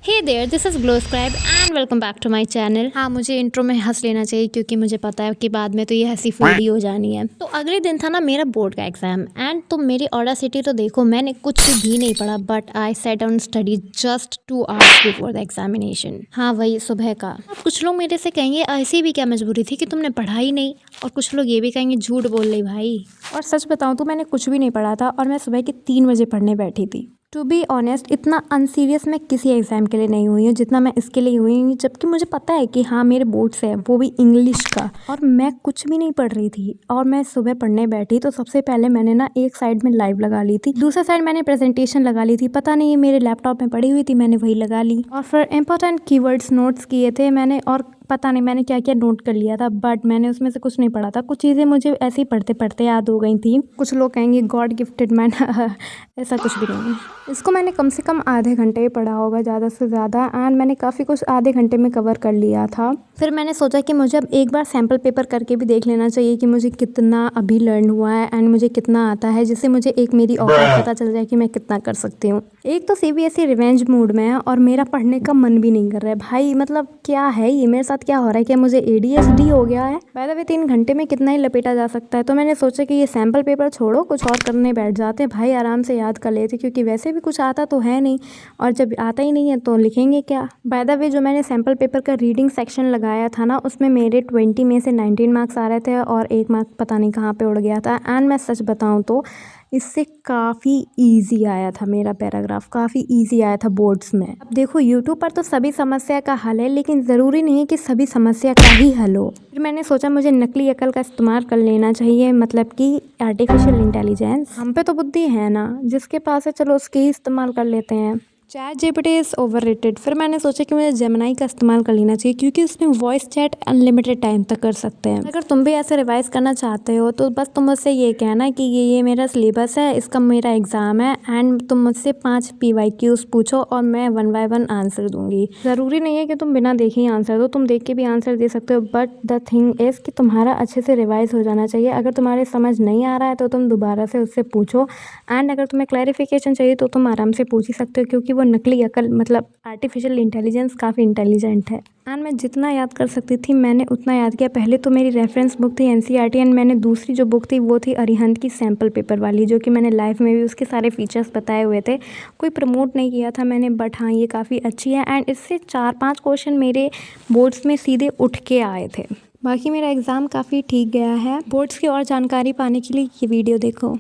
Hey there, this is glow scribe and welcome back to my channel. हाँ, मुझे intro में हंस लेना चाहिए क्योंकि मुझे पता है कि बाद में तो ये हंसी फूडी हो जानी है। तो अगले दिन था ना मेरा बोर्ड का एग्जाम एंड तो मेरी ऑडासिटी तो देखो, मैंने कुछ भी नहीं पढ़ा but I set down study just 2 hours before the examination. हाँ, वही सुबह का। अब कुछ लोग मेरे से कहेंगे ऐसी भी क्या मजबूरी थी कि तुमने पढ़ा ही नहीं, और कुछ लोग ये भी कहेंगे झूठ बोल रही भाई। और सच बताऊँ तो मैंने कुछ भी नहीं पढ़ा था और मैं सुबह के 3 बजे पढ़ने बैठी थी। टू बी ऑनेस्ट, इतना अनसीरियस मैं किसी एग्ज़ाम के लिए नहीं हुई हूँ जितना मैं इसके लिए हुई हूँ, जबकि मुझे पता है कि हाँ मेरे बोर्ड्स है, वो भी इंग्लिश का, और मैं कुछ भी नहीं पढ़ रही थी। और मैं सुबह पढ़ने बैठी तो सबसे पहले मैंने ना एक साइड में लाइव लगा ली थी, दूसरा साइड मैंने प्रेजेंटेशन लगा ली थी। पता नहीं, ये मेरे लैपटॉप में पड़ी हुई थी, मैंने वही लगा ली। और फिर इंपॉर्टेंट कीवर्ड्स नोट्स किए थे मैंने, और पता नहीं मैंने क्या क्या नोट कर लिया था, बट मैंने उसमें से कुछ नहीं पढ़ा था। कुछ चीज़ें मुझे ऐसे ही पढ़ते पढ़ते याद हो गई थी। कुछ लोग कहेंगे गॉड गिफ्टेड मैन ऐसा कुछ भी नहीं है। इसको मैंने कम से कम आधे घंटे ही पढ़ा होगा ज़्यादा से ज़्यादा, एंड मैंने काफ़ी कुछ आधे घंटे में कवर कर लिया था। फिर मैंने सोचा कि मुझे अब एक बार सैम्पल पेपर करके भी देख लेना चाहिए कि मुझे कितना अभी लर्न हुआ है एंड मुझे कितना आता है, जिससे मुझे एक मेरी औकात पता चल जाए कि मैं कितना कर सकती हूँ। एक तो सीबीएसई रिवेंज मूड में है और मेरा पढ़ने का मन भी नहीं कर रहा है भाई। मतलब क्या है ये, मेरे साथ क्या हो रहा है? क्या मुझे एडीएचडी हो गया है? बाय द वे 3 घंटे में कितना ही लपेटा जा सकता है। तो मैंने सोचा कि ये सैम्पल पेपर छोड़ो, कुछ और करने बैठ जाते हैं भाई, आराम से याद कर लेते, क्योंकि वैसे भी कुछ आता तो है नहीं, और जब आता ही नहीं है तो लिखेंगे क्या। बाय द वे जो मैंने सैम्पल पेपर का रीडिंग सेक्शन लगाया था ना, उसमें मेरे 20 में से 19 मार्क्स आ रहे थे और 1 मार्क पता नहीं कहाँ पे उड़ गया था। एंड मैं सच बताऊँ तो इससे काफ़ी इजी आया था, मेरा पैराग्राफ काफ़ी इजी आया था बोर्ड्स में। अब देखो, यूट्यूब पर तो सभी समस्या का हल है, लेकिन ज़रूरी नहीं है कि सभी समस्या का ही हल हो। फिर मैंने सोचा मुझे नकली अकल का इस्तेमाल कर लेना चाहिए, मतलब कि आर्टिफिशियल इंटेलिजेंस। हम पे तो बुद्धि है ना, जिसके पास है चलो उसके ही इस्तेमाल कर लेते हैं। Chat GPT is overrated. फिर मैंने सोचा कि मुझे जेमिनी का इस्तेमाल कर लेना चाहिए, क्योंकि उसमें वॉइस चैट अनलिमिटेड टाइम तक कर सकते हैं। अगर तुम भी ऐसे रिवाइज करना चाहते हो तो बस तुम मुझसे ये कहना कि ये मेरा सिलेबस है, इसका मेरा एग्ज़ाम है, एंड तुम मुझसे 5 PYQs पूछो और मैं 1 बाय 1 आंसर दूंगी। ज़रूरी नहीं है कि तुम बिना देखे ही आंसर दो, तुम देख के भी आंसर दे सकते हो, बट द थिंग इज़ कि तुम्हारा अच्छे से रिवाइज हो जाना चाहिए। अगर तुम्हारे समझ नहीं आ रहा है तो तुम दोबारा से उससे पूछो, एंड अगर तुम्हें क्लैरिफिकेशन चाहिए तो तुम आराम से पूछ ही सकते हो, क्योंकि वो नकली अकल मतलब आर्टिफिशियल इंटेलिजेंस काफ़ी इंटेलिजेंट है। एंड मैं जितना याद कर सकती थी मैंने उतना याद किया। पहले तो मेरी रेफरेंस बुक थी एनसीईआरटी, एंड मैंने दूसरी जो बुक थी वो थी अरिहंत की सैम्पल पेपर वाली, जो कि मैंने लाइव में भी उसके सारे फीचर्स बताए हुए थे। कोई प्रमोट नहीं किया था मैंने, बट हाँ ये काफ़ी अच्छी है, एंड इससे 4-5 क्वेश्चन मेरे बोर्ड्स में सीधे उठ के आए थे। बाकी मेरा एग्ज़ाम काफ़ी ठीक गया है। बोर्ड्स की और जानकारी पाने के लिए ये वीडियो देखो।